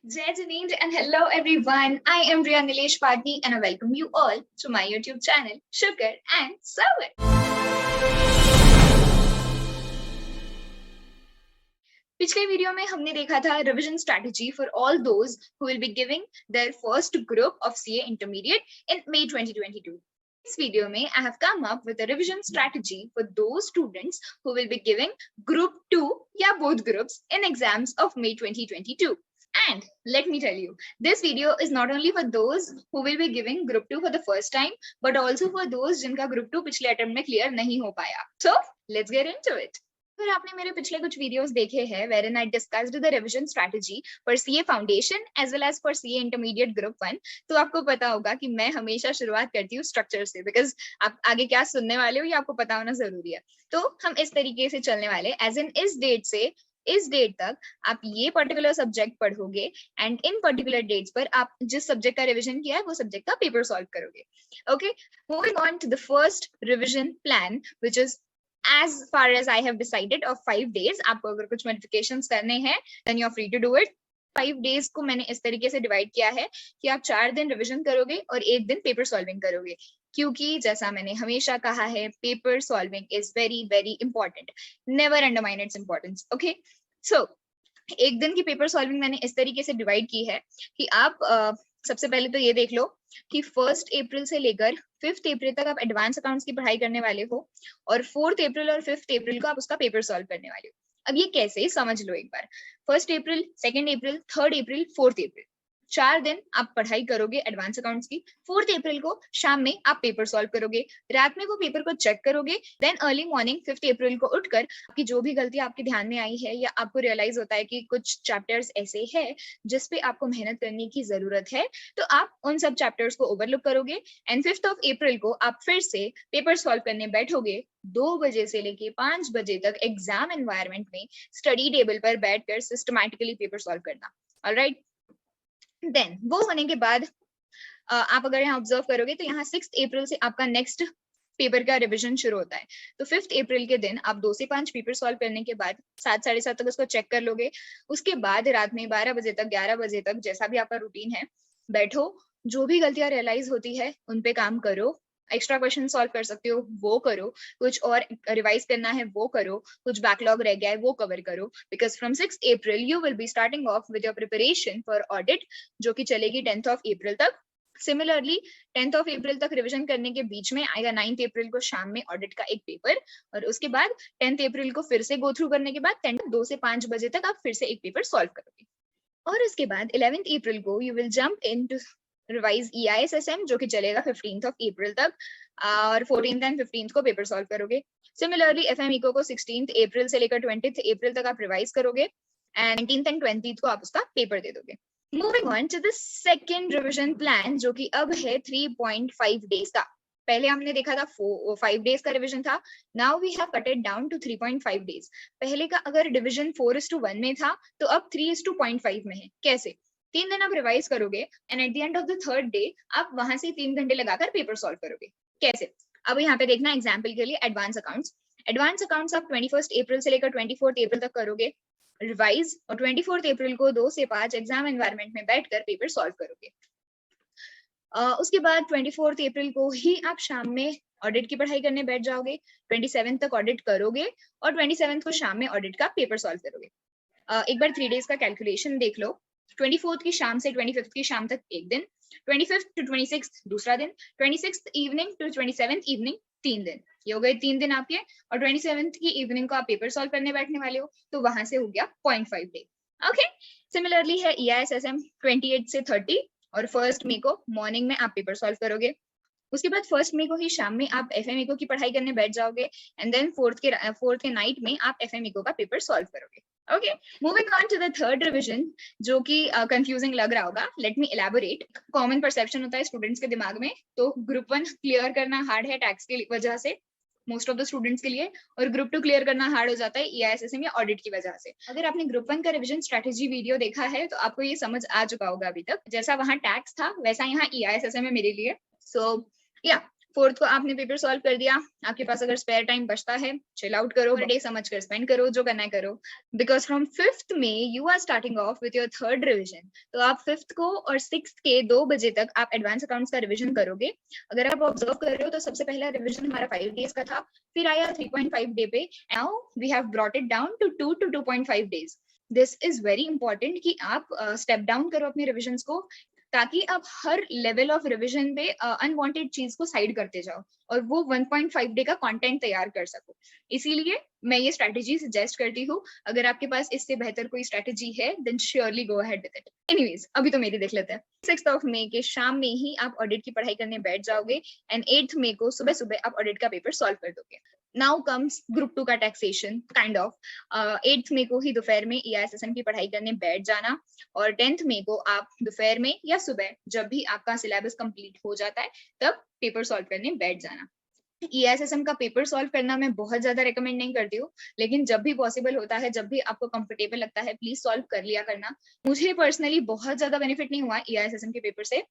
Jai Janindra and hello everyone. I am Riya Nilesh Patni and I welcome you all to my YouTube channel Sugar and Sour. पिछले video में हमने देखा था revision strategy for all those who will be giving their first group of CA Intermediate in May 2022. This video mein I have come up with a revision strategy for those students who will be giving group 2 या both groups in exams of May 2022. And let me tell you, this video is not only for those who will be giving group 2 for the first time, but also for those जिनका group 2 पिछले attempt में clear नहीं हो पाया. So let's get into it. अगर आपने मेरे पिछले कुछ वीडियोस देखे हैं wherein I discussed the revision strategy for CA Foundation as well as for CA Intermediate Group 1, तो आपको पता होगा कि मैं हमेशा शुरुआत करती हूँ स्ट्रक्चर से, बिकॉज आप आगे क्या सुनने वाले हो ये आपको पता होना जरूरी है. तो हम इस तरीके से चलने वाले एज इन इस डेट से इस डेट तक आप ये पर्टिकुलर सब्जेक्ट पढ़ोगे एंड इन पर्टिकुलर डेट्स पर आप जिस सब्जेक्ट का रिवीजन किया है वो सब्जेक्ट का पेपर सॉल्व करोगे. Okay, moving on to the first revision plan which is as far as I have decided of 5 days. आपको अगर कुछ modifications करने हैं then you are free to do it. 5 days को मैंने इस तरीके से डिवाइड किया है कि आप 4 दिन रिवीजन करोगे और 1 दिन पेपर सॉल्विंग करोगे, क्योंकि जैसा मैंने हमेशा कहा है paper solving is very very important. Never undermine its importance. Okay, so 1 दिन की पेपर सॉल्विंग मैंने इस तरीके से डिवाइड की है कि आप सबसे पहले तो ये देख लो कि 1 अप्रैल से लेकर 5 अप्रैल तक आप एडवांस अकाउंट्स की पढ़ाई करने वाले हो और 4 अप्रैल और 5 अप्रैल को आप उसका पेपर सॉल्व करने वाले हो. अब ये कैसे समझ लो एक बार. 1 अप्रैल, 2 अप्रैल, 3 अप्रैल, 4 अप्रैल 4 दिन आप पढ़ाई करोगे एडवांस अकाउंट्स की. 4 अप्रैल को शाम में आप पेपर सॉल्व करोगे, रात में वो पेपर को चेक करोगे, देन अर्ली मॉर्निंग 5 अप्रैल को उठकर आपकी जो भी गलती आपके ध्यान में आई है या आपको रियलाइज होता है कि कुछ चैप्टर्स ऐसे हैं जिस पे आपको मेहनत करने की जरूरत है, तो आप उन सब चैप्टर्स को ओवरलुक करोगे एंड 5 अप्रैल को आप फिर से पेपर सॉल्व करने बैठोगे 2 बजे से लेके 5 बजे तक एग्जाम एनवायरनमेंट में स्टडी टेबल पर बैठकर सिस्टमैटिकली पेपर सॉल्व करना. ऑलराइट, देन वो होने के बाद आप अगर यहाँ ऑब्जर्व करोगे तो यहाँ 6 अप्रैल से आपका नेक्स्ट पेपर का रिवीजन शुरू होता है. तो 5 अप्रैल के दिन आप 2 से 5 पेपर सॉल्व करने के बाद 7 साढ़े 7 तक उसको चेक कर लोगे. उसके बाद रात में 12 बजे तक 11 बजे तक जैसा भी आपका रूटीन है बैठो, जो भी गलतियां रियलाइज होती है उन पे काम करो. एक्स्ट्रा क्वेश्चन सॉल्व कर सकते हो वो करो, कुछ और रिवाइज करना है वो करो, कुछ बैकलॉग रह गया है वो कवर करो, because from 6 April you will be starting of with your preparation for audit जो कि चलेगी 10th अप्रैल तक. सिमिलरली 10th अप्रैल तक रिवीजन करने के बीच में आएगा 9th अप्रैल को शाम में ऑडिट का एक पेपर, और उसके बाद 10th अप्रैल को फिर से गो थ्रू करने के बाद 2 से 5 बजे तक आप फिर से एक पेपर सॉल्व करोगे. और उसके बाद 11th अप्रैल को you will jump into revise EISSM जो कि चलेगा 15th अप्रैल तक, और 14th एंड 15th को पेपर सॉल्व करोगे. सिमिलरली FMECO को 16th अप्रैल से लेकर 20th अप्रैल तक आप रिवाइज करोगे एंड 19th एंड 20th को आप उसका पेपर दे दोगे. Moving on to the second revision plan जो कि अब है 3.5 डेज का. पहले हमने देखा था 5 डेज का रिवीजन था. Now we have cut it down to 3.5 days. पहले का अगर डिवीजन 4:1 में था तो अब 3:0.5 में है. कैसे? 3 दिन आप रिवाइज करोगे and at the end of the third day आप वहां से 3 घंटे लगाकर पेपर सॉल्व करोगे. कैसे? अब यहाँ पे देखना एग्जाम्पल के लिए एडवांस अकाउंट्स आप 21 अप्रैल से लेकर 24 अप्रैल तक करोगे रिवाइज, और 24 अप्रैल को 2 से 5 एग्जाम एनवायरनमेंट में बैठकर पेपर सॉल्व करोगे. उसके बाद 24 अप्रैल को ही आप शाम में ऑडिट की पढ़ाई करने बैठ जाओगे. 27 तक ऑडिट करोगे और 27 को शाम में ऑडिट का पेपर सॉल्व करोगे. एक बार 3 डेज का कैलकुलेशन देख लो. 24th की शाम से 25th की शाम तक एक दिन, 25th to 26th दूसरा दिन, 26th evening to 27th evening 3 दिन. ये हो गए 3 दिन आपके, और 27th की इवनिंग को आप पेपर सॉल्व करने बैठने वाले हो तो वहां से हो गया 0.5 डे. ओके, सिमिलरली है EISSM 28 से 30, और 1 मई को मॉर्निंग में आप पेपर सॉल्व करोगे. उसके बाद 1 मई को ही शाम में आप FMECO की पढ़ाई करने बैठ जाओगे एंड देन 4th के नाइट में आप FMECO का पेपर सॉल्व करोगे. Okay, moving on to the third revision जो कि कंफ्यूजिंग लग रहा होगा. Let me elaborate. Common perception होता है स्टूडेंट्स के दिमाग में, तो ग्रुप 1 क्लियर करना हार्ड है टैक्स की वजह से मोस्ट ऑफ द स्टूडेंट्स के लिए, और ग्रुप 2 क्लियर करना हार्ड हो जाता है EISSM या ऑडिट की वजह से. अगर आपने ग्रुप 1 का रिवीजन स्ट्रेटेजी वीडियो देखा है तो आपको ये समझ आ चुका होगा अभी तक. जैसा वहां टैक्स था वैसा यहाँ EISSM है मेरे लिए. सो या फोर्थ को आपने पेपर सॉल्व कर दिया, आपके पास अगर स्पेयर टाइम बचता है, चिल आउट करो, डे समझ कर स्पेंड करो, जो करना है करो, बिकॉज फ्रॉम फिफ्थ में you are starting off with your third revision. तो आप फिफ्थ को और सिक्स्थ के 2 बजे तक आप एडवांस अकाउंट्स का रिविजन करोगे। अगर आप ऑब्जर्व कर रहे हो तो सबसे पहला रिविजन हमारा 5 डेज का था, फिर आया 3.5 डे पे, now we have brought it down to 2 to 2.5 days. This is very important कि आप स्टेप डाउन करो अपने रिविजन्स को, ताकि आप हर लेवल ऑफ रिवीजन पे अनवांटेड चीज को साइड करते जाओ और वो 1.5 डे का कंटेंट तैयार कर सको। इसीलिए मैं ये स्ट्रेटेजी सजेस्ट करती हूँ। अगर आपके पास इससे बेहतर कोई स्ट्रेटेजी है then surely go ahead with it. Anyways, अभी तो मेरी देख लेते हैं। 6th ऑफ मई के शाम में ही आप ऑडिट की पढ़ाई करने बैठ जाओगे एंड 8th मई को सुबह सुबह आप ऑडिट का पेपर सॉल्व कर दोगे। नाउ कम्स ग्रुप 2 का टैक्सेशन काइंड ऑफ। 8th मई को ही दोपहर में EISSM की पढ़ाई करने बैठ जाना और 10th मई को आप दोपहर में या सुबह जब भी आपका सिलेबस कंप्लीट हो जाता है तब पेपर सॉल्व करने बैठ जाना। EISSM का पेपर सॉल्व करना मैं बहुत ज्यादा रेकमेंड नहीं करती हूँ, लेकिन जब भी पॉसिबल होता है, जब भी आपको कंफर्टेबल लगता है, प्लीज सॉल्व कर लिया करना। मुझे पर्सनली बहुत ज्यादा बेनिफिट नहीं हुआ EISSM के पेपर से।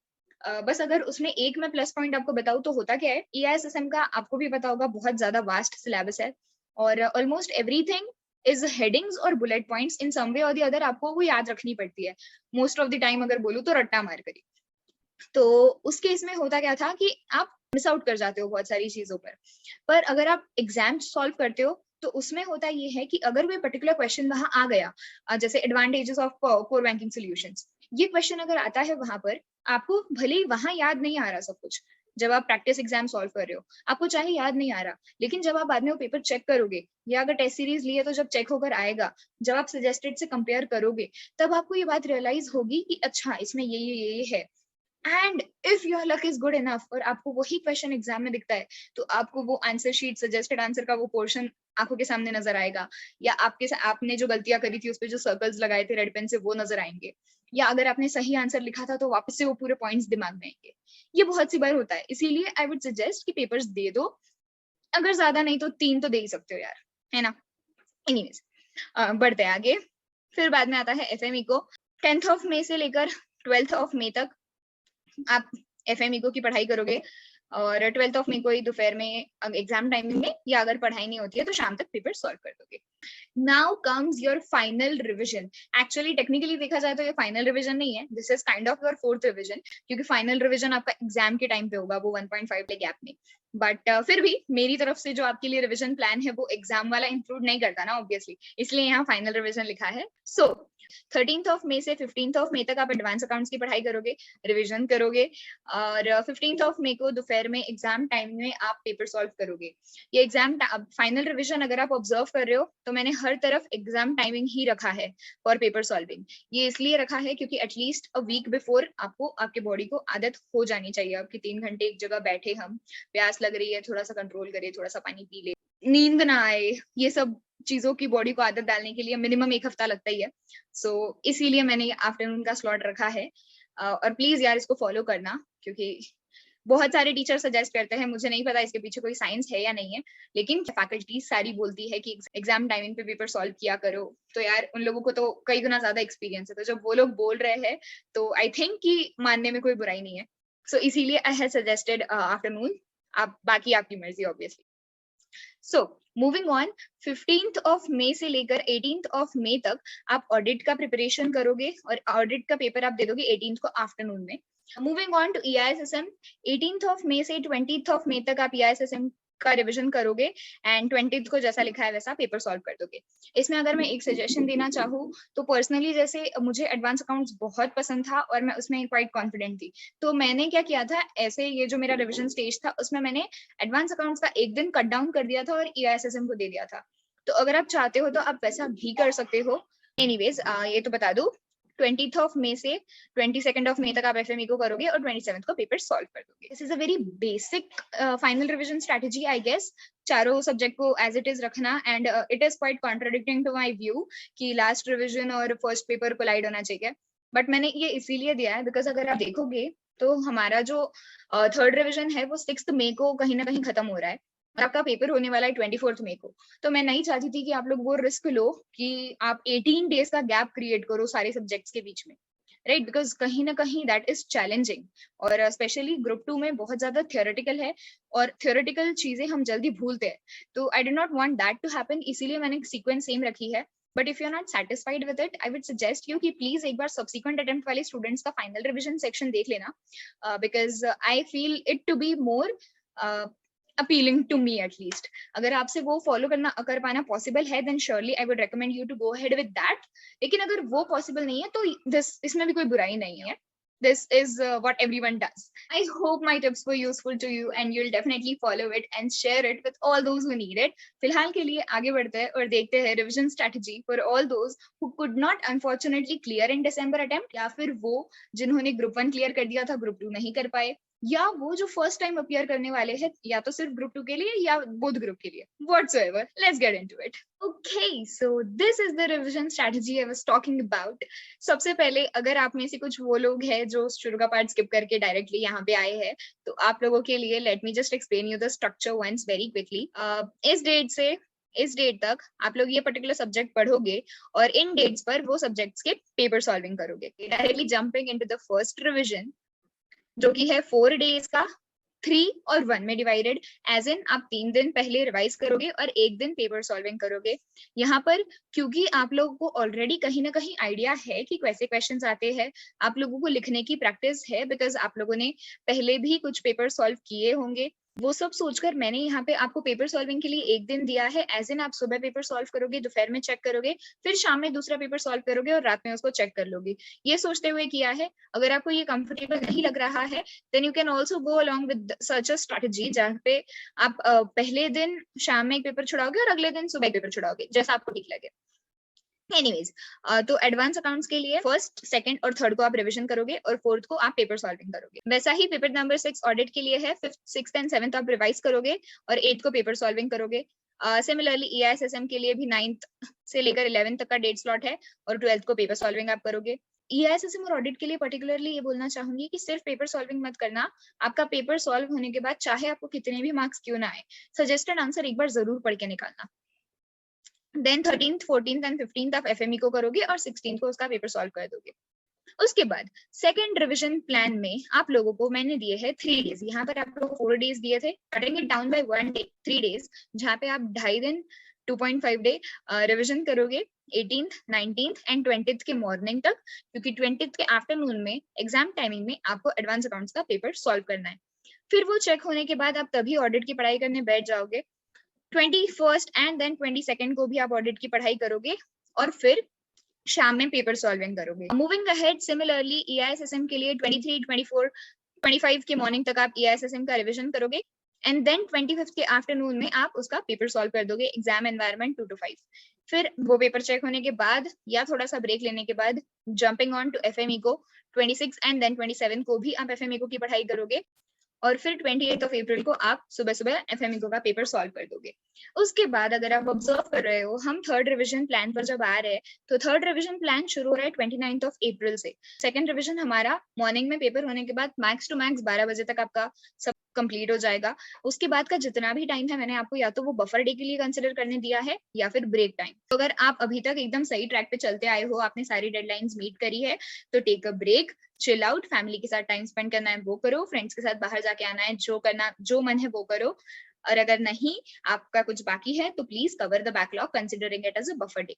बस अगर उसमें एक मैं प्लस पॉइंट आपको बताऊं तो होता क्या है, EISSM का आपको भी पता होगा बहुत ज्यादा वास्ट सिलेबस है और ऑलमोस्ट एवरीथिंग इज हेडिंग्स और बुलेट पॉइंट्स इन सम वे और द अदर आपको वो याद रखनी पड़ती है। मोस्ट ऑफ द टाइम अगर बोलूं तो रट्टा मार करी। तो उस केस में होता क्या था कि आप मिस आउट कर जाते हो बहुत सारी चीजों पर अगर आप एग्जाम सॉल्व करते हो तो उसमें होता ये है कि अगर कोई पर्टिकुलर क्वेश्चन वहां आ गया, जैसे advantages of core banking solutions, ये क्वेश्चन अगर आता है वहां पर, आपको भले ही वहां याद नहीं आ रहा सब कुछ, जब आप प्रैक्टिस एग्जाम सॉल्व कर रहे हो आपको चाहे याद नहीं आ रहा, लेकिन जब आप बाद में वो पेपर चेक करोगे या अगर टेस्ट सीरीज लिए तो जब चेक होकर आएगा, जब आप सजेस्टेड से कंपेयर करोगे, तब आपको ये बात रियलाइज होगी कि अच्छा इसमें ये है। And if your luck is good enough और आपको वही क्वेश्चन एग्जाम में दिखता है, तो आपको वो आंसर शीट सजेस्टेड आंसर का वो पोर्शन आंखों के सामने नजर आएगा, या आपने जो गलतियां करी थी उस पे जो सर्कल्स लगाए थे रेड पेन से वो नजर आएंगे, या अगर आपने सही आंसर लिखा था तो वापस से वो पूरे पॉइंट्स दिमाग में आएंगे। ये बहुत सी बार होता है, इसीलिए आई वुड सजेस्ट कि पेपर्स दे दो, अगर ज्यादा नहीं तो 3 तो दे ही सकते हो यार, है ना। एनीवेज, बढ़ते हैं आगे। फिर बाद में आता है FME को। 10th ऑफ मई से लेकर 12th ऑफ मई तक आप FME की पढ़ाई करोगे और 12th ऑफ मई को ही दोपहर में एग्जाम टाइमिंग में, या अगर पढ़ाई नहीं होती है तो शाम तक पेपर सॉल्व कर दोगे। Now comes your final revision. Actually technically देखा जाए तो ये फाइनल रिविजन नहीं है, this is kind of your fourth revision, क्योंकि फाइनल रिविजन आपका एग्जाम के टाइम पे होगा वो 1.5 डे गैप में। बट फिर भी मेरी तरफ से जो आपके लिए रिविजन प्लान है वो एग्जाम वाला इंक्लूड नहीं करता ना ऑब्वियसली, इसलिए यहाँ फाइनल रिविजन लिखा है। सो 13th ऑफ मई से 15th ऑफ मई तक आप एडवांस अकाउंट्स की पढ़ाई करोगे, रिवीजन करोगे और 15th ऑफ मई को दोपहर में एग्जाम टाइम में आप पेपर सॉल्व करोगे। ये एग्जाम फाइनल रिवीजन अगर आप ऑब्जर्व कर रहे हो तो मैंने हर तरफ एग्जाम टाइमिंग ही रखा है फॉर पेपर सॉल्विंग। ये इसलिए रखा है क्योंकि एटलीस्ट अ वीक बिफोर आपको आपके बॉडी को आदत हो जानी चाहिए। आपकी 3 घंटे एक जगह बैठे, हम प्यास लग रही है थोड़ा सा कंट्रोल करिए, थोड़ा सा पानी पी ले, नींद ना आए, ये सब चीजों की बॉडी को आदत डालने के लिए मिनिमम 1 हफ्ता लगता ही है। सो इसीलिए मैंने आफ्टरनून का स्लॉट रखा है। और प्लीज यार इसको फॉलो करना, क्योंकि बहुत सारे टीचर सजेस्ट करते हैं, मुझे नहीं पता इसके पीछे कोई साइंस है या नहीं है, लेकिन फैकल्टी सारी बोलती है कि एग्जाम टाइमिंग पे पेपर सॉल्व किया करो। तो यार उन लोगों को तो कई गुना ज्यादा एक्सपीरियंस है, तो जब वो लोग बोल रहे हैं तो आई थिंक कि मानने में कोई बुराई नहीं है। सो इसीलिए आई हैव सजेस्टेड आफ्टरनून। आप बाकी आपकी मर्जी obviously. So moving on, 15th of May से लेकर 18th ऑफ मई तक आप ऑडिट का प्रिपरेशन करोगे और ऑडिट का पेपर आप दे दोगे 18th को आफ्टरनून में। Moving on to EISSM, 18th of May से 20th ऑफ मई तक आप EISSM का रिवीजन करोगे एंड 20th को जैसा लिखा है वैसा पेपर सॉल्व कर दोगे। इसमें अगर मैं एक सजेशन देना चाहूँ तो पर्सनली जैसे मुझे एडवांस अकाउंट्स बहुत पसंद था और मैं उसमें क्वाइट कॉन्फिडेंट थी, तो मैंने क्या किया था, ऐसे ये जो मेरा रिवीजन स्टेज था उसमें मैंने एडवांस अकाउंट्स का एक दिन कट डाउन कर दिया था और EISSM को दे दिया था। तो अगर आप चाहते हो तो आप वैसा भी कर सकते हो। एनीवेज, ये तो बता दूं 20th ऑफ मई से 22nd ऑफ मई तक आप FME को करोगे और 27th को पेपर सॉल्व कर दोगे। This is a very basic final revision strategy I guess, चारों सब्जेक्ट को एज इट इज रखना। And it is quite contradicting to my view कि लास्ट रिवीजन और फर्स्ट पेपर कोलाइड होना चाहिए, बट मैंने ये इसीलिए दिया है बिकॉज अगर आप देखोगे तो हमारा जो थर्ड रिवीजन है वो 6th मई को कहीं ना कहीं खत्म हो रहा है और आपका पेपर होने वाला है 24th मई को। तो मैं नहीं चाहती थी कि आप लोग वो रिस्क लो कि आप 18 डेज का गैप क्रिएट करो सारे सब्जेक्ट्स के बीच में। राइट, बिकॉज कहीं ना कहीं दैट इज चैलेंजिंग, और स्पेशली ग्रुप 2 में बहुत ज्यादा थियोरेटिकल है, और थियोरेटिकल चीजें हम जल्दी भूलते हैं, तो I do not want that to happen, इसीलिए मैंने सीक्वेंस सेम रखी है। But if you are not satisfied with it, I would suggest you कि प्लीज एक बार सब्सिक्वेंट अटेम्प्ट वाले स्टूडेंट्स का फाइनल रिविजन सेक्शन देख लेना, because I feel it to be more appealing to me at least. अगर आपसे वो फॉलो करना कर पाना पॉसिबल है, then surely I would recommend you to go ahead with that. लेकिन अगर वो पॉसिबल नहीं है तो इसमें भी कोई बुराई नहीं है. This is what everyone does. I hope my tips were useful to you and you'll definitely follow it and share it with all those who need it. फिलहाल के लिए आगे बढ़ते हैं और देखते हैं revision strategy for all those who could not unfortunately clear in December attempt, या फिर वो जिन्होंने group 1 क्लियर कर दिया था group 2 नहीं कर पाए, या वो जो फर्स्ट टाइम अपीयर करने वाले हैं या तो सिर्फ ग्रुप 2 के लिए या बोथ ग्रुप के लिए, whatsoever. Let's get into it. Okay, so this is the revision strategy I was talking about. सबसे पहले अगर आप में से कुछ वो लोग हैं जो शुरू का पार्ट स्किप करके डायरेक्टली यहाँ पे आए हैं, तो आप लोगों के लिए let me just explain you the structure once very quickly. इस डेट तक आप लोग ये पर्टिकुलर सब्जेक्ट पढ़ोगे और इन डेट्स पर वो सब्जेक्ट्स के पेपर सॉल्विंग करोगे. Directly jumping into the first revision जो कि है 4 डेज का, 3 और 1 में डिवाइडेड, एज इन आप 3 दिन पहले रिवाइज करोगे और 1 दिन पेपर सॉल्विंग करोगे. यहाँ पर क्योंकि आप लोगों को ऑलरेडी कहीं ना कहीं आइडिया है कि कैसे क्वेश्चंस आते हैं, आप लोगों को लिखने की प्रैक्टिस है, बिकॉज आप लोगों ने पहले भी कुछ पेपर सॉल्व किए होंगे, वो सब सोचकर मैंने यहाँ पे आपको पेपर सॉल्विंग के लिए 1 दिन दिया है. एज इन आप सुबह पेपर सॉल्व करोगे, दोपहर में चेक करोगे, फिर शाम में दूसरा पेपर सॉल्व करोगे और रात में उसको चेक कर लोगे. ये सोचते हुए किया है. अगर आपको ये कंफर्टेबल नहीं लग रहा है, then you can also go along with such a strategy, जहाँ पे आप पहले दिन शाम में एक पेपर छुड़ाओगे और अगले दिन सुबह पेपर छुड़ाओगे, जैसा आपको ठीक लगे. एनीवेज, तो एडवांस अकाउंट्स के लिए फर्स्ट, सेकंड और थर्ड को आप रिवीजन करोगे और फोर्थ को आप पेपर सॉल्विंग करोगे. वैसा ही पेपर नंबर 6 ऑडिट के लिए है. फिफ्थ, सिक्स्थ एंड सेवंथ आप रिवाइज करोगे और 8th को पेपर सॉल्विंग करोगे. सिमिलरली EISSM के लिए भी 9th से लेकर 11th तक का डेट स्लॉट है और 12th को पेपर सॉल्विंग आप करोगे. EISSM और ऑडिट के लिए पर्टिकुलरली ये बोलना चाहूंगी कि सिर्फ पेपर सॉल्विंग मत करना. आपका पेपर सॉल्व होने के बाद चाहे आपको कितने भी मार्क्स क्यों ना आए, सजेस्टेड आंसर एक बार जरूर पढ़ के निकालना. Then 13th, 14th and 15th आप FME को करोगे और 16th को उसका पेपर सॉल्व कर दोगे. उसके बाद सेकंड रिवीजन प्लान में आप लोगों को मैंने दिए हैं 3 डेज. यहाँ पर आप लोगों को 4 डेज दिए थे, cutting it down by 1 day, 3 days, जहाँ पे आप 2.5 दिन 2.5 डे रिवीजन करोगे 18th, 19th एंड 20th के मॉर्निंग तक, क्योंकि 20th के आफ्टरनून में एग्जाम टाइमिंग में आपको एडवांस अकाउंट्स का पेपर सॉल्व करना है. फिर वो चेक होने के बाद आप तभी ऑडिट की पढ़ाई करने बैठ जाओगे. 21st एंड देन 22nd को भी आप ऑडिट की पढ़ाई करोगे और फिर शाम में पेपर सॉल्विंग करोगे. मूविंग अहेड, सिमिलरली EISSM के लिए 23, 24, 25 के मॉर्निंग तक आप EISSM का रिवीजन करोगे एंड देन 25th के आफ्टरनून में आप उसका पेपर सॉल्व कर दोगे, एग्जाम एनवायरनमेंट 2 to 5. फिर वो पेपर चेक होने के बाद या थोड़ा सा ब्रेक लेने के बाद जंपिंग ऑन टू FME को 26 एंड देन 27 को भी आप FME को की पढ़ाई करोगे और फिर 28th of April को आप सुबह सुबह FME का पेपर सॉल्व कर दोगे. उसके बाद अगर आप ऑब्जर्व कर रहे हो, हम थर्ड रिवीजन प्लान पर जब आ रहे हैं, तो थर्ड रिवीजन प्लान शुरू हो रहा है 29th of April से. सेकंड रिवीजन हमारा मॉर्निंग में पेपर होने के बाद मैक्स टू मैक्स 12 बजे तक आपका सब कंप्लीट हो जाएगा. उसके बाद का जितना भी टाइम है मैंने आपको या तो वो बफर डे के लिए कंसिडर करने दिया है या फिर ब्रेक टाइम. तो अगर आप अभी तक एकदम सही ट्रैक पे चलते आए हो, आपने सारी डेडलाइंस मीट करी है, तो take a break, chill out, family के साथ टाइम स्पेंड करना है वो करो, फ्रेंड्स के साथ बाहर जाके आना है, जो मन है वो करो. और अगर नहीं आपका कुछ बाकी है तो please cover the backlog considering it as a buffer day.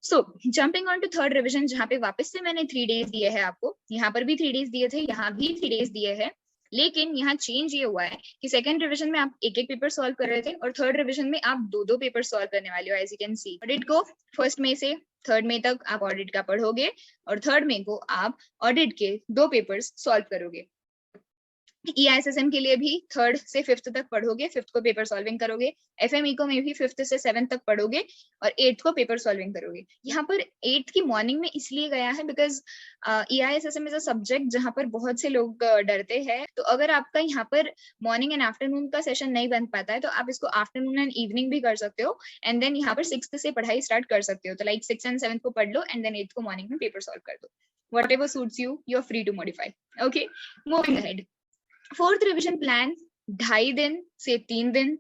So jumping on to third revision, जहाँ पे वापस से मैंने 3 डेज दिए हैं आपको, यहाँ पर भी 3 डेज दिए थे, यहाँ भी 3 डेज दिए हैं. लेकिन यहाँ चेंज ये हुआ है कि सेकंड रिवीजन में आप एक पेपर सॉल्व कर रहे थे और थर्ड रिवीजन में आप 2 पेपर सॉल्व करने वाले हो. As you can see, audit को फर्स्ट मई से 3rd मई तक आप ऑडिट का पढ़ोगे और 3rd मई को आप ऑडिट के 2 पेपर्स सॉल्व करोगे. EISSM के लिए भी 3rd से 5th तक पढ़ोगे, 5th को पेपर सॉल्विंग करोगे. FME को में भी 5th से 7th तक पढ़ोगे और 8th को पेपर सॉल्विंग करोगे. यहाँ पर 8th की मॉर्निंग में इसलिए गया है because EISSM is a subject जहाँ पर बहुत से लोग डरते हैं. तो अगर आपका यहाँ पर मॉर्निंग एंड आफ्टरनून का सेशन नहीं बन पाता है तो आप इसको आफ्टरनून एंड इवनिंग भी कर सकते हो एंड देन यहाँ पर 6th से पढ़ाई स्टार्ट कर सकते हो. तो लाइक 6th एंड 7th को पढ़ लो एंड देन 8th को मॉर्निंग में पेपर सॉल्व कर दो. Whatever suits you, you're free to modify. Okay, moving ahead. Fourth revision plan 2.5 दिन से 3 दिन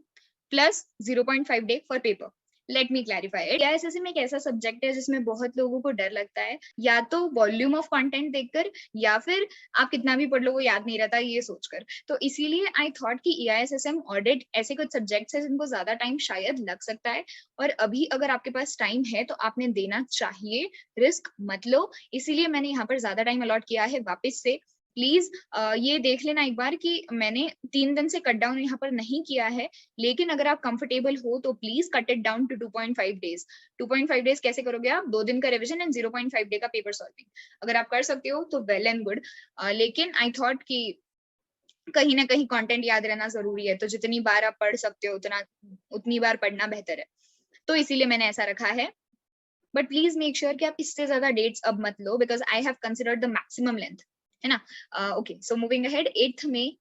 plus 0.5 day for paper. Let me clarify it. AISSM एक ऐसा सब्जेक्ट है जिसमें बहुत लोगों को डर लगता है, या तो वॉल्यूम ऑफ कंटेंट देखकर, या फिर आप कितना भी पढ़ लो वो याद नहीं रहता ये सोचकर। तो इसीलिए आई थॉट कि एआईएसएसएम ऑडिट ऐसे कुछ सब्जेक्ट्स है जिनको ज्यादा टाइम शायद लग सकता है, और अभी अगर आपके पास टाइम है तो आपने देना चाहिए, रिस्क मत लो। इसीलिए मैंने यहाँ पर ज्यादा टाइम अलॉट किया है। वापस से प्लीज ये देख लेना एक बार कि मैंने 3 दिन से कट डाउन यहाँ पर नहीं किया है, लेकिन अगर आप कंफर्टेबल हो तो please cut it down to 2.5 days. 2.5 days कैसे करोगे आप? 2 दिन का रिविजन एंड 0.5 डे का पेपर सॉल्विंग। अगर आप कर सकते हो तो वेल एंड गुड, लेकिन आई थॉट कि कहीं ना कहीं कंटेंट याद रहना जरूरी है, तो जितनी बार आप पढ़ सकते हो उतनी बार पढ़ना बेहतर है, तो इसीलिए मैंने ऐसा रखा है। बट प्लीज मेक श्योर कि आप इससे ज्यादा डेट्स अब मत लो, because I have considered the maximum length, है ना। Okay, so moving ahead, 8th मई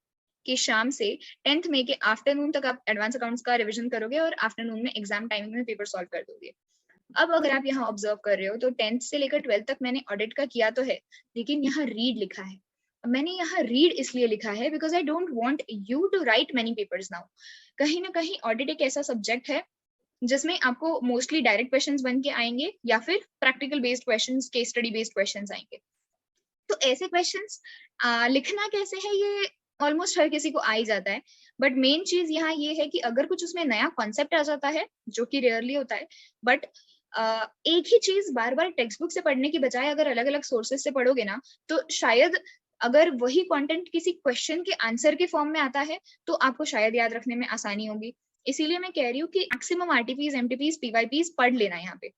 की शाम से 10th मई के आफ्टरनून तक आप एडवांस अकाउंट्स का रिवीजन करोगे और आफ्टरनून में एग्जाम टाइमिंग में पेपर सॉल्व कर दोगे। अब अगर आप यहाँ ऑब्जर्व कर रहे हो तो 10th से लेकर 12th तक मैंने ऑडिट का किया तो है, लेकिन यहाँ रीड लिखा है। मैंने यहाँ रीड इसलिए लिखा है because I don't want you to write many papers now. कहीं ना कहीं ऑडिट एक ऐसा सब्जेक्ट है जिसमें आपको मोस्टली डायरेक्ट क्वेश्चंस बन के आएंगे, या फिर practical based questions, case study based questions आएंगे। तो ऐसे क्वेश्चंस लिखना कैसे है ये ऑलमोस्ट हर किसी को आ ही जाता है, बट मेन चीज यहाँ ये है कि अगर कुछ उसमें नया कॉन्सेप्ट आ जाता है, जो कि रेयरली होता है, बट एक ही चीज बार बार टेक्स्ट बुक से पढ़ने की बजाय अगर अलग अलग सोर्सेज से पढ़ोगे ना, तो शायद अगर वही कंटेंट किसी क्वेश्चन के आंसर के फॉर्म में आता है तो आपको शायद याद रखने में आसानी होगी। इसीलिए मैं कह रही हूँ कि मैक्सिमम आरटीपीज, एमटीपीज, पीवाईपीज पढ़ लेना यहाँ पे।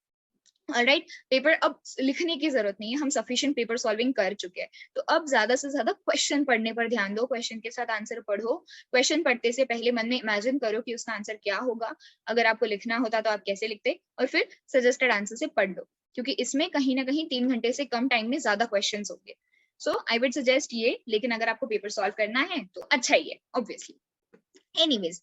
ऑलराइट, पेपर अब लिखने की जरूरत नहीं है, हम सफिशिएंट पेपर सॉल्विंग कर चुके हैं। तो अब ज्यादा से ज्यादा क्वेश्चन पढ़ने पर ध्यान दो, क्वेश्चन के साथ आंसर पढ़ो। क्वेश्चन पढ़ते से पहले मन में इमेजिन करो कि उसका आंसर क्या होगा, अगर आपको लिखना होता तो आप कैसे लिखते, और फिर सजेस्टेड आंसर से पढ़ लो, क्योंकि इसमें कहीं ना कहीं 3 घंटे से कम टाइम में ज्यादा क्वेश्चन होंगे। सो आई वुड सजेस्ट ये, लेकिन अगर आपको पेपर सॉल्व करना है तो अच्छा ही है ऑब्वियसली। एनीवेज,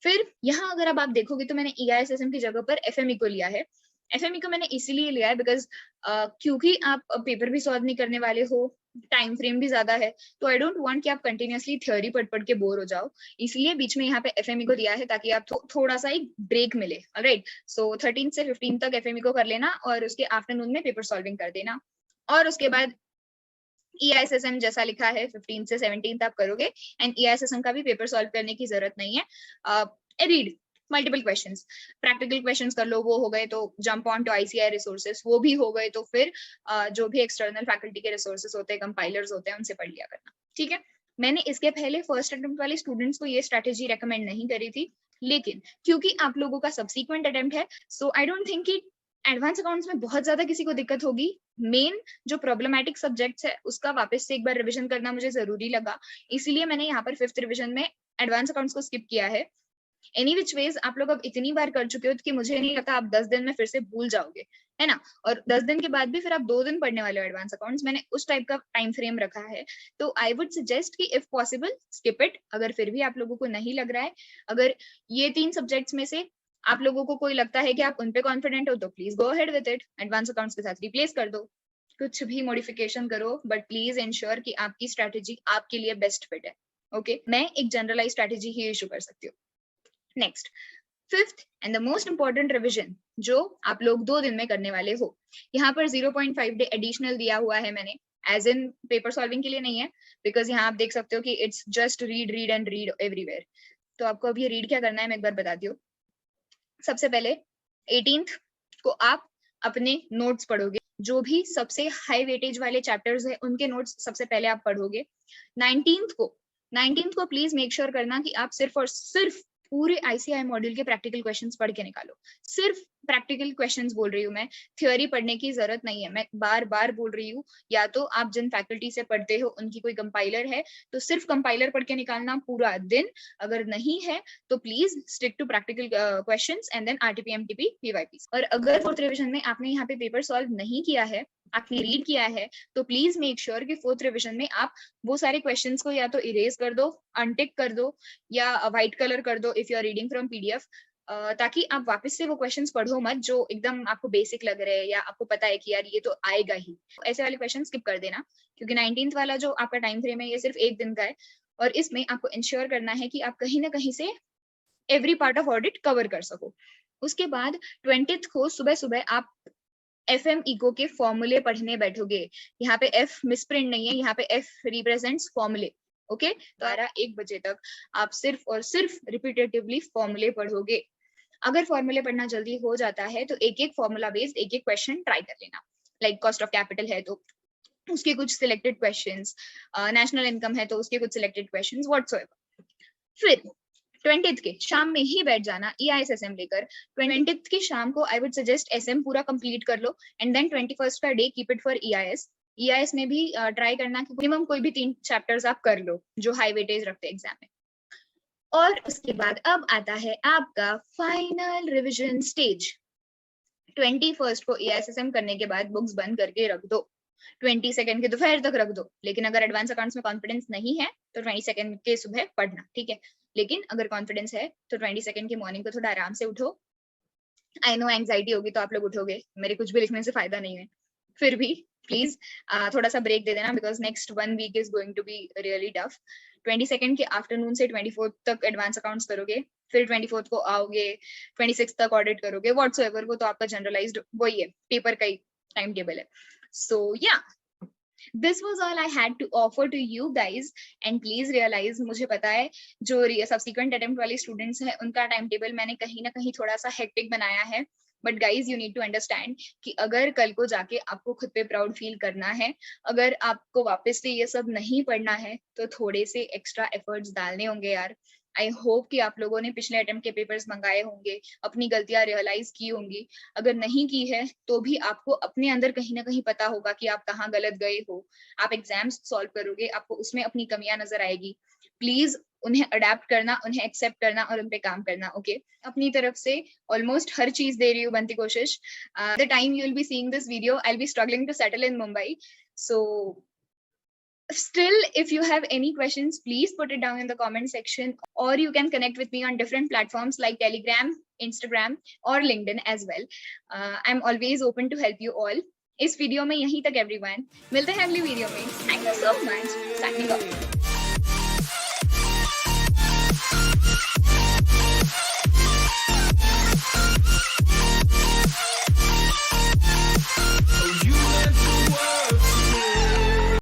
फिर यहाँ अगर अब आप देखोगे तो मैंने एआईएसएसएम की जगह पर एफएमई को लिया है। एफएमई को मैंने इसीलिए लिया है बिकॉज क्योंकि आप पेपर भी सॉल्व नहीं करने वाले हो, टाइम फ्रेम भी ज्यादा है, तो आई डोंट वांट कि आप कंटिन्यूअसली थ्योरी पढ़ पढ़ के बोर हो जाओ। इसलिए बीच में यहाँ पे एफएमई को दिया है ताकि आप थोड़ा सा एक ब्रेक मिले। ऑलराइट, सो 13 से 15 तक एफएमई को कर लेना और उसके आफ्टरनून में पेपर सॉल्विंग कर देना, और उसके बाद EISSM जैसा लिखा है 15 से 17 आप करोगे, एंड EISSM का भी पेपर सॉल्व करने की जरूरत नहीं है। Read multiple questions, practical questions कर लो, वो हो गए तो jump on to ICI resources, वो भी हो गए तो फिर जो भी एक्सटर्नल फैकल्टी के रिसोर्सेस होते हैं, कंपाइलर्स होते हैं, उनसे पढ़ लिया करना। ठीक है, मैंने इसके पहले फर्स्ट अटेम्प्ट वाले स्टूडेंट्स को ये स्ट्रेटेजी रेकमेंड नहीं करी थी, लेकिन क्योंकि आप लोगों का सबसीक्वेंट अटेम्प्ट है, सो आई डोंट थिंक कि एडवांस अकाउंट्स में बहुत ज्यादा किसी को दिक्कत होगी। मेन जो प्रॉब्लमैटिक सब्जेक्ट्स है उसका वापस से एक बार रिवीजन करना मुझे जरूरी लगा, इसीलिए मैंने यहाँ पर 5th रिवीजन में एडवांस अकाउंट्स को स्किप किया है। एनी विच वेज आप लोग अब इतनी बार कर चुके हो कि मुझे नहीं लगता आप 10 दिन में फिर से भूल जाओगे, है ना। और 10 दिन के बाद भी फिर आप 2 दिन पढ़ने वाले हो एडवांस अकाउंट्स, मैंने उस टाइप का टाइम फ्रेम रखा है। तो आई वुड सजेस्ट कि इफ पॉसिबल स्किप इट। अगर फिर भी आप लोगों को नहीं लग रहा है, अगर ये 3 सब्जेक्ट्स में से आप लोगों को कोई लगता है कि आप उन पे कॉन्फिडेंट हो, तो please go ahead with it, advance accounts के साथ रिप्लेस कर दो, कुछ भी मॉडिफिकेशन करो, बट प्लीज इंश्योर कि आपकी स्ट्रेटेजी आपके लिए बेस्ट फिट है। ओके, मैं एक जनरलाइज स्ट्रेटेजी ही इशू कर सकती हूँ। Next, 5th and the most important revision जो आप लोग 2 दिन में करने वाले हो, यहाँ पर 0.5 डे एडिशनल दिया हुआ है मैंने, एज इन पेपर सॉल्विंग के लिए नहीं है, बिकॉज यहाँ आप देख सकते हो कि it's just read read and read everywhere. तो आपको अब ये रीड क्या करना है मैं एक बार बताती हूँ। सबसे पहले 18th को आप अपने नोट्स पढ़ोगे, जो भी सबसे हाई वेटेज वाले चैप्टर्स है उनके नोट्स सबसे पहले आप पढ़ोगे। 19th को प्लीज मेक श्योर करना कि आप सिर्फ और सिर्फ पूरे ICI मॉड्यूल के प्रैक्टिकल क्वेश्चंस पढ़ के निकालो। सिर्फ प्रैक्टिकल क्वेश्चंस बोल रही हूँ मैं, थ्योरी पढ़ने की जरूरत नहीं है, मैं बार बार बोल रही हूँ। या तो आप जिन फैकल्टी से पढ़ते हो उनकी कोई कंपाइलर है तो सिर्फ कंपाइलर पढ़ के निकालना पूरा दिन, अगर नहीं है तो please stick to practical questions and then RTP MTP PYP। और अगर 4th रिविजन में आपने यहाँ पे पेपर सॉल्व नहीं किया है, आपने रीड किया है, तो प्लीज मेक श्योर कि 4th रिविजन में आप वो सारे क्वेश्चंस को या तो इरेज कर दो, अनटिक कर दो, या व्हाइट कलर कर दो if you are reading from PDF, ताकि आप वापस से वो क्वेश्चंस पढ़ो मत जो एकदम आपको बेसिक लग रहे हैं या आपको पता है कि यार ये तो आएगा ही। ऐसे वाले क्वेश्चन स्किप कर देना, क्योंकि 19th वाला जो आपका टाइम फ्रेम है ये सिर्फ 1 दिन का है, और इसमें आपको इंश्योर करना है कि आप कहीं ना कहीं से every part of audit cover कर सको। उसके बाद 20th को सुबह सुबह आप FM इको के फॉर्मूले पढ़ने बैठोगे। यहाँ पे F मिसप्रिंट नहीं है, यहाँ पे F रिप्रेजेंट्स फॉर्मूले। ओके, तो 1 बजे तक आप सिर्फ और सिर्फ रिपीटेटिवली फॉर्मूले पढ़ोगे। अगर फॉर्मूले पढ़ना जल्दी हो जाता है तो एक एक फॉर्मूला बेस्ड एक एक क्वेश्चन ट्राई कर लेना। लाइक कॉस्ट ऑफ कैपिटल है तो उसके कुछ सिलेक्टेड क्वेश्चंस, नेशनल इनकम है तो उसके कुछ सिलेक्टेड क्वेश्चंस व्हाटसोएवर। फिर 20th के शाम में ही बैठ जाना EISSM लेकर। 20th की शाम को आई वुड सजेस्ट SM पूरा कंप्लीट कर लो एंड देन 21st का day keep it for EIS में भी ट्राई करना कि मिनिमम कोई भी 3 चैप्टर्स आप कर लो जो हाई वेटेज रखते हैं एग्जाम में। और उसके बाद अब आता है आपका फाइनल रिविजन स्टेज। 21st को EISSM करने के बाद बुक्स बंद करके रख दो, 22nd के दोपहर तक रख दो। लेकिन अगर एडवांस अकाउंट्स में कॉन्फिडेंस नहीं है तो 22nd के सुबह पढ़ना, ठीक है। लेकिन अगर कॉन्फिडेंस है तो 22nd की मॉर्निंग को थोड़ा आराम से उठो। आई नो एंजाइटी होगी तो आप लोग उठोगे, मेरे कुछ भी लिखने से फायदा नहीं है, फिर भी प्लीज थोड़ा सा ब्रेक दे देना because next 1 week is going to be really tough. 22nd के आफ्टरनून से 24th तक एडवांस अकाउंट्स करोगे, फिर 24th को आओगे, 26th तक ऑडिट करोगे, व्हाटसोएवर, वो तो आपका जनरलाइज्ड वही है, पेपर का ही टाइम टेबल है। सो या this was all I had to offer to you guys and please realize, मुझे पता है जो subsequent attempt वाले students हैं उनका टाइम टेबल मैंने कहीं ना कहीं थोड़ा सा हेक्टिक बनाया है, but guys you need to understand कि अगर कल को जाके आपको खुद पे प्राउड फील करना है, अगर आपको वापस से ये सब नहीं पढ़ना है तो थोड़े से एक्स्ट्रा एफर्ट्स डालने होंगे यार। आई होप कि आप लोगों ने पिछले अटेम्प्ट के पेपर्स मंगाए होंगे, अपनी गलतियां रियलाइज की होंगी। अगर नहीं की है तो भी आपको अपने अंदर कहीं ना कहीं पता होगा कि आप कहाँ गलत गए हो। आप एग्जाम्स सॉल्व करोगे, आपको उसमें अपनी कमियां नजर आएगी। प्लीज उन्हें अडेप्ट करना, उन्हें एक्सेप्ट करना और उन पे काम करना। ओके, अपनी तरफ से ऑलमोस्ट हर चीज दे रही हूँ बनती कोशिश। The time you will be seeing this video I will be struggling to settle in Mumbai, so still if you have any questions please put it down in the comment section, or you can connect with me on different platforms like Telegram, Instagram or LinkedIn as well. I'm always open to help you all. इस video में यहीं तक everyone, मिलते हैं अगली video में। Thank you so much, signing off.